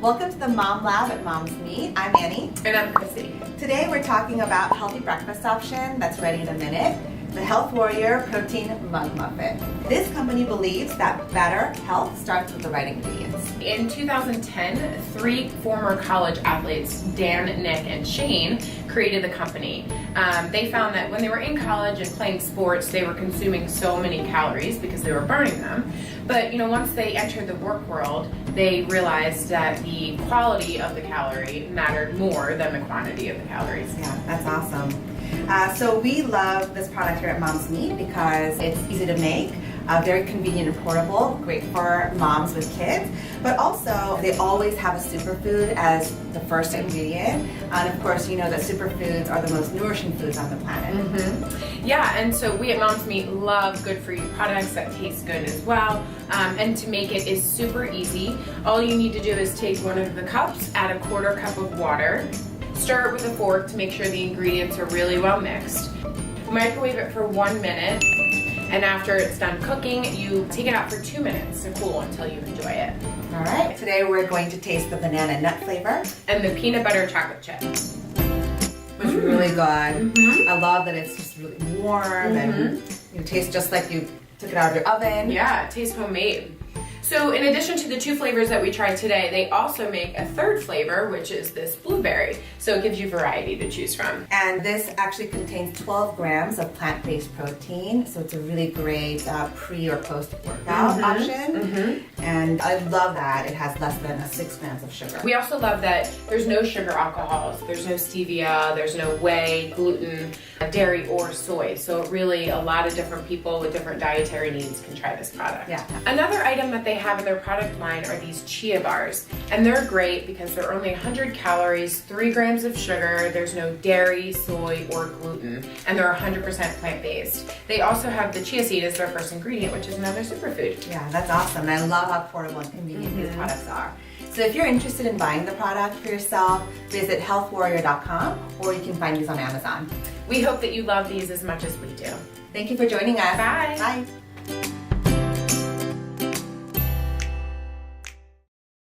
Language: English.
Welcome to the Mom Lab at Mom's Meat. I'm Annie. And I'm Chrissy. Today we're talking about a healthy breakfast option that's ready in a minute, the Health Warrior Protein Mug Muffin. This company believes that better health starts with the right ingredients. In 2010, 3 former college athletes, Dan, Nick, and Shane, created the company. They found that when they were in college and playing sports, they were consuming so many calories because they were burning them. But once they entered the work world, they realized that the quality of the calorie mattered more than the quantity of the calories. Yeah, that's awesome. So we love this product here at Mom's Meat because it's easy to make, very convenient and portable, great for moms with kids, but also they always have a superfood as the first ingredient. And of course, you know that superfoods are the most nourishing foods on the planet. Mm-hmm. Yeah, and so we at Mom's Meat love good for you products that taste good as well. And to make it is super easy. All you need to do is take one of the cups, add a 1/4 cup of water, stir it with a fork to make sure the ingredients are really well mixed. Microwave it for 1 minute, and after it's done cooking, you take it out for 2 minutes to cool until you enjoy it. All right, today we're going to taste the banana nut flavor. And the peanut butter chocolate chip. Which is really good. I love that it's just really warm and it tastes just like you took it out of your oven. Yeah, it tastes homemade. So in addition to the 2 flavors that we tried today, they also make a 3rd flavor, which is this blueberry. So it gives you variety to choose from. And this actually contains 12 grams of plant-based protein, so it's a really great pre or post-workout option. And I love that it has less than 6 grams of sugar. We also love that there's no sugar alcohols, there's no stevia, there's no whey, gluten, dairy, or soy. So really a lot of different people with different dietary needs can try this product. Yeah. Another item that they have in their product line are these chia bars. And they're great because they're only 100 calories, 3 grams of sugar, there's no dairy, soy, or gluten, and they're 100% plant-based. They also have the chia seed as their first ingredient, which is another superfood. Yeah, that's awesome. And I love how portable and convenient these products are. So if you're interested in buying the product for yourself, visit healthwarrior.com or you can find these on Amazon. We hope that you love these as much as we do. Thank you for joining us. Bye. Bye.